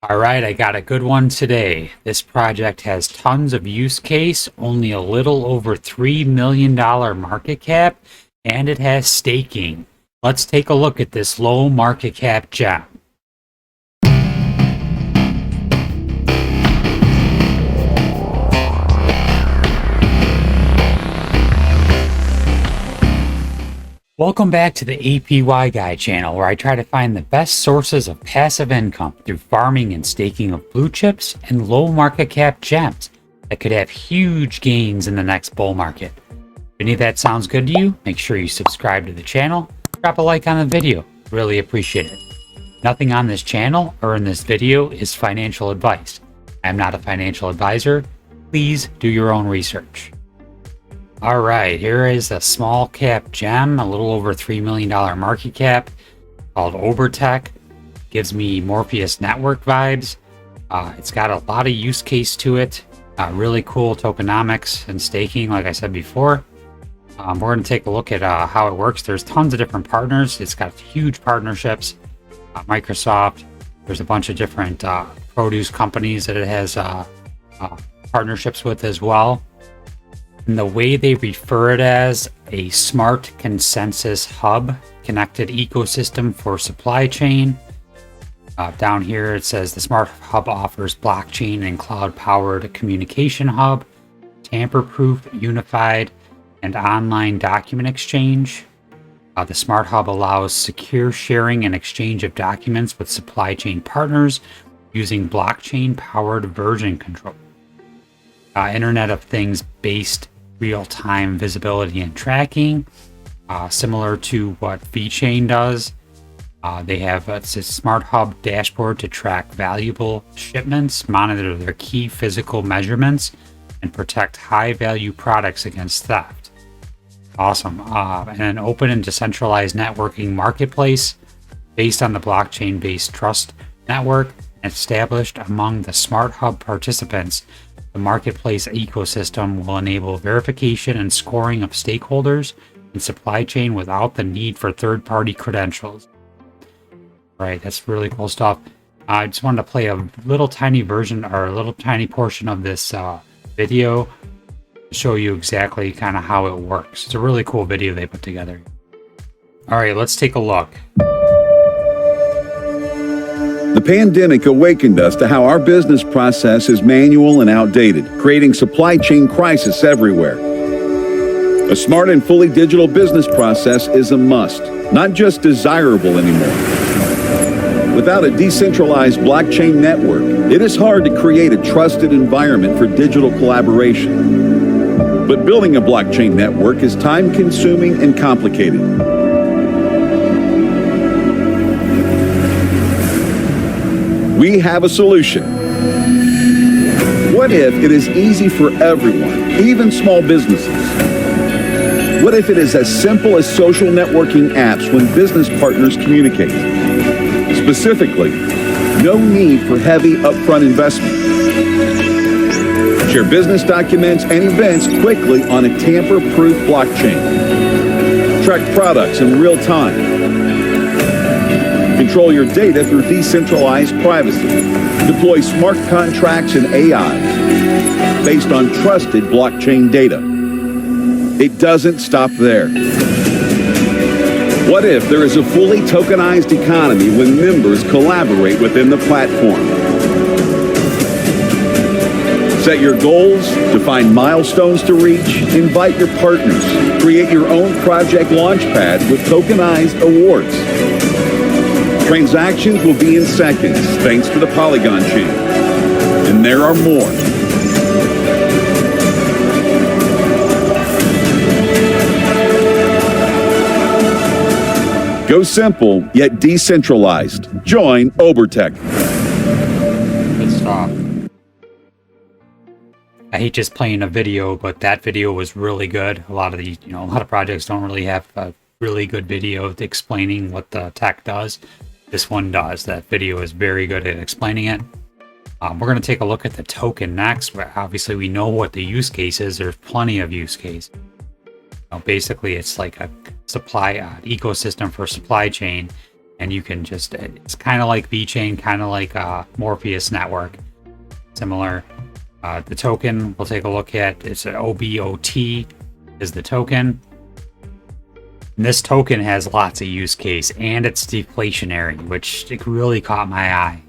All right, I got a good one today. This project has tons of use case, only a little over $3 million market cap, and it has staking. Let's take a look at this low market cap gem. Welcome back to the APY Guy channel, where I try to find the best sources of passive income through farming and staking of blue chips and low market cap gems that could have huge gains in the next bull market. If any of that sounds good to you, make sure you subscribe to the channel, drop a like on the video, really appreciate it. Nothing on this channel or in this video is financial advice. I am not a financial advisor. Please do your own research. All right, here is a small cap gem, a little over $3 million market cap, called Obortech. Gives me Morpheus network vibes. It's got a lot of use case to it. Really cool tokenomics and staking, like I said before. We're going to take a look at how it works. There's tons of different partners. It's got huge partnerships. Microsoft. There's a bunch of different produce companies that it has partnerships with as well. And the way they refer it as a smart consensus hub, connected ecosystem for supply chain. Down here it says the smart hub offers blockchain and cloud powered communication hub, tamper-proof, unified, and online document exchange. The smart hub allows secure sharing and exchange of documents with supply chain partners using blockchain powered version control. Internet of Things based real-time visibility and tracking, similar to what VeChain does. They have a smart hub dashboard to track valuable shipments, monitor their key physical measurements, and protect high-value products against theft. Awesome. And an open and decentralized networking marketplace based on the blockchain-based trust network established among the smart hub participants. The marketplace ecosystem will enable verification and scoring of stakeholders in supply chain without the need for third-party credentials. Right, that's really cool stuff. I just wanted to play a little tiny version or a little tiny portion of this video to show you exactly kind of how it works. It's a really cool video they put together. All right, let's take a look. The pandemic awakened us to how our business process is manual and outdated, creating supply chain crisis everywhere. A smart and fully digital business process is a must, not just desirable anymore. Without a decentralized blockchain network, it is hard to create a trusted environment for digital collaboration. But building a blockchain network is time-consuming and complicated. We have a solution. What if it is easy for everyone, even small businesses? What if it is as simple as social networking apps when business partners communicate? Specifically, no need for heavy upfront investment. Share business documents and events quickly on a tamper-proof blockchain. Track products in real time. Control your data through decentralized privacy. Deploy smart contracts and AIs based on trusted blockchain data. It doesn't stop there. What if there is a fully tokenized economy when members collaborate within the platform? Set your goals, define milestones to reach, invite your partners, create your own project launchpad with tokenized awards. Transactions will be in seconds, thanks to the Polygon chain. And there are more. Go simple, yet decentralized. Join Obortech. Good stuff. I hate just playing a video, but that video was really good. A lot of projects don't really have a really good video explaining what the tech does. This one does. That video is very good at explaining it. We're going to take a look at the token next. Obviously, we know what the use case is. There's plenty of use case. Basically, it's like a supply ecosystem for supply chain. and you can just, it's kind of like VeChain, kind of like Morpheus network, similar. The token we'll take a look at, it's an OBOT is the token. And this token has lots of use case, and it's deflationary, which it really caught my eye.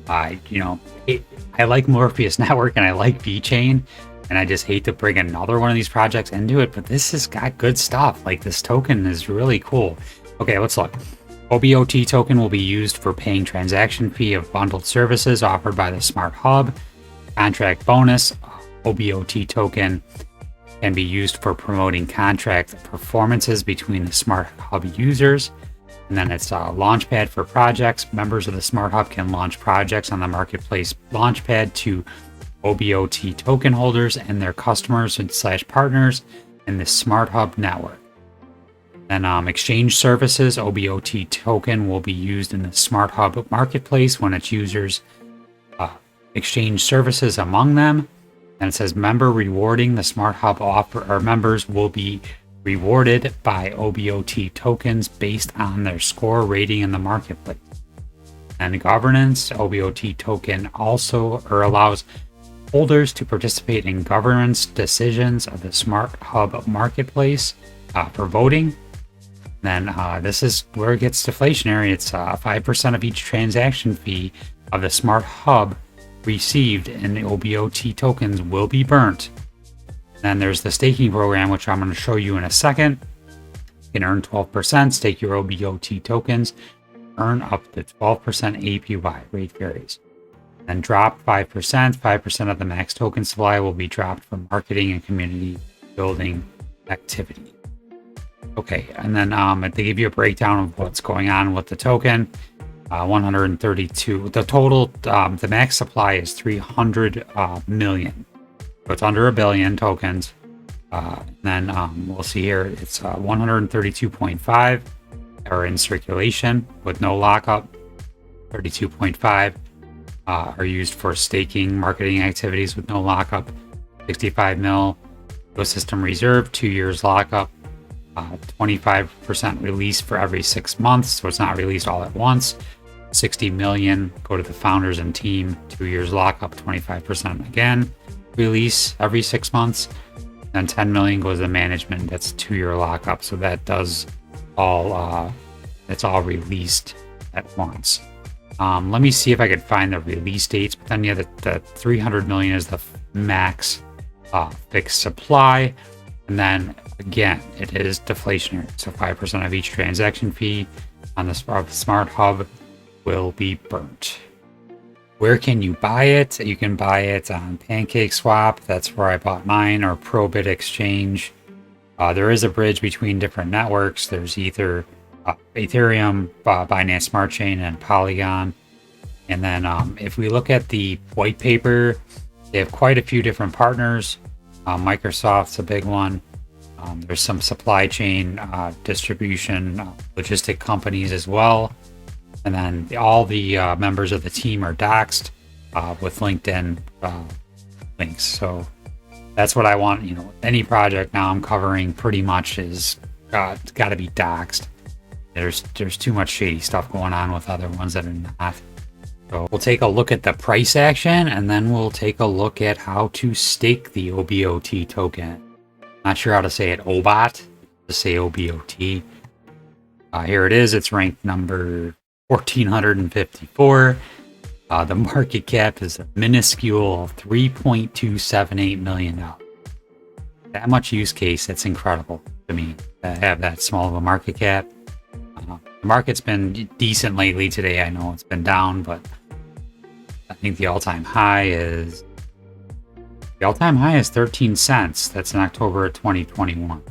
I like Morpheus network and I like VeChain, and I just hate to bring another one of these projects into it, but this has got good stuff. Like, this token is really cool. Okay, let's look. OBOT token will be used for paying transaction fee of bundled services offered by the Smart Hub. Contract bonus, OBOT token can be used for promoting contract performances between the Smart Hub users. And then it's a launchpad for projects. Members of the Smart Hub can launch projects on the marketplace launchpad to OBOT token holders and their customers and / partners in the Smart Hub network. Then exchange services, OBOT token will be used in the Smart Hub marketplace when its users exchange services among them. And it says member rewarding the Smart Hub offer, or members will be rewarded by OBOT tokens based on their score rating in the marketplace. And governance, OBOT token also allows holders to participate in governance decisions of the Smart Hub marketplace for voting. Then this is where it gets deflationary. It's 5% of each transaction fee of the Smart Hub received in the OBOT tokens will be burnt. Then there's the staking program, which I'm going to show you in a second. You can earn 12%, stake your OBOT tokens, earn up to 12% APY, rate varies. Then drop 5%, 5% of the max token supply will be dropped for marketing and community building activity. Okay, and then they give you a breakdown of what's going on with the token. 132. The total, the max supply is 300 million. So it's under a billion tokens. Then we'll see here, it's 132.5 are in circulation with no lockup. 32.5 are used for staking marketing activities with no lockup. 65 mil ecosystem reserve, 2 years lockup. 25% release for every 6 months, so it's not released all at once. 60 million go to the founders and team, 2 years lockup, 25% again release every 6 months. Then 10 million goes to management, that's 2-year lockup, so that does all it's all released at once. Let me see if I could find the release dates, but then yeah, the 300 million is the max fixed supply. And then again, it is deflationary. So 5% of each transaction fee on the Smart Hub will be burnt. Where can you buy it? You can buy it on PancakeSwap. That's where I bought mine, or Probit Exchange. There is a bridge between different networks. There's either Ethereum, Binance Smart Chain, and Polygon. And then if we look at the white paper, they have quite a few different partners. Microsoft's a big one. There's some supply chain distribution logistic companies as well. And then all the members of the team are doxed with LinkedIn links. So that's what I want. Any project now I'm covering pretty much is got to be doxed. There's too much shady stuff going on with other ones that are not. So we'll take a look at the price action, and then we'll take a look at how to stake the OBOT token. Not sure how to say it, OBOT, to say OBOT. Here it is. It's ranked number 1454. The market cap is a minuscule $3.278 million. That much use case, that's incredible to me to have that small of a market cap. The market's been decent lately today. I know it's been down, but I think the all-time high is 13 cents. That's in October of 2021.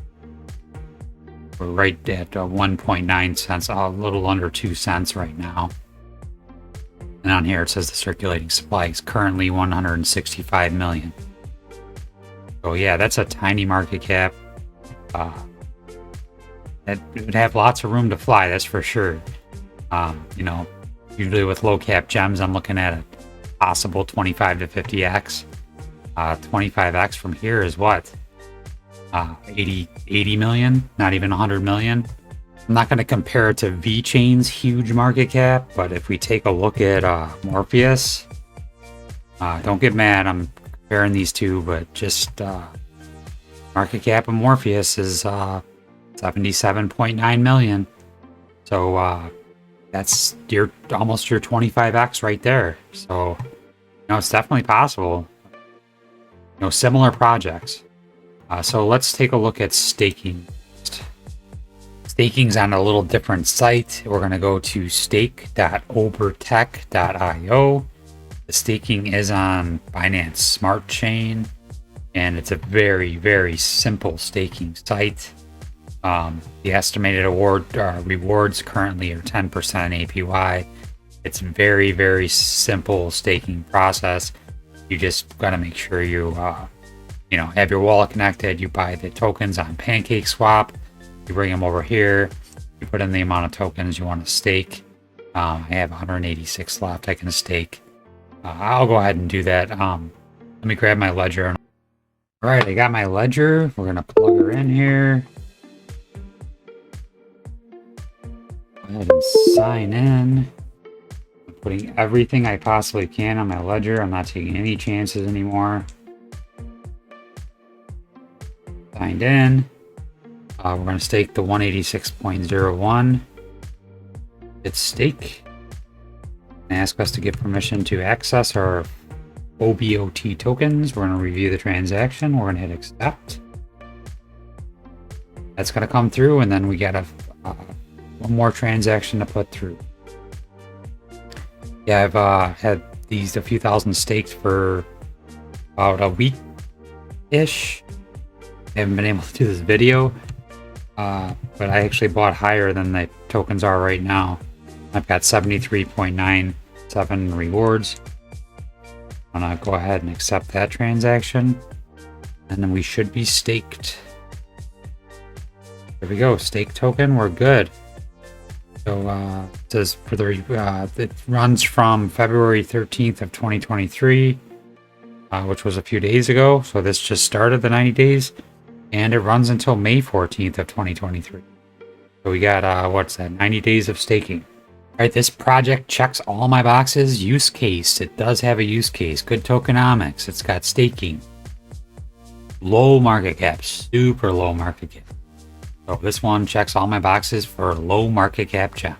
We're right at 1.9 cents, a little under 2 cents right now. And on here it says the circulating supply is currently 165 million. So yeah, that's a tiny market cap. It would have lots of room to fly, that's for sure. Usually with low cap gems, I'm looking at a possible 25 to 50x. 25x from here is what? 80 million, not even 100 million. I'm not going to compare it to VeChain's huge market cap, but if we take a look at Morpheus, don't get mad, I'm comparing these two, but just market cap of Morpheus is 77.9 million. So that's almost your 25x right there. So it's definitely possible. Similar projects. So let's take a look at staking. Staking's on a little different site. We're going to go to stake.obortech.io. The staking is on Binance Smart Chain, and it's a very, very simple staking site. The estimated rewards currently are 10% APY. It's a very, very simple staking process. You just got to make sure you, have your wallet connected. You buy the tokens on PancakeSwap. You bring them over here. You put in the amount of tokens you want to stake. I have 186 left. I can stake. I'll go ahead and do that. Let me grab my ledger. All right, I got my ledger. We're gonna plug her in here. Go ahead and sign in. I'm putting everything I possibly can on my ledger. I'm not taking any chances anymore. Signed in. We're going to stake the 186.01. Hit stake. And ask us to give permission to access our OBOT tokens. We're going to review the transaction. We're going to hit accept. That's going to come through, and then we got one more transaction to put through. Yeah, I've had a few thousand staked for about a week-ish. I haven't been able to do this video. But I actually bought higher than the tokens are right now. I've got 73.97 rewards. I'm gonna go ahead and accept that transaction, and then we should be staked. There we go, stake token. We're good. So it says for it runs from February 13th of 2023, which was a few days ago. So this just started the 90 days. And it runs until May 14th of 2023. So we got, 90 days of staking. All right, this project checks all my boxes. Use case. It does have a use case. Good tokenomics. It's got staking. Low market cap. Super low market cap. So this one checks all my boxes for low market cap gem.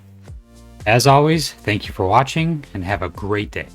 As always, thank you for watching and have a great day.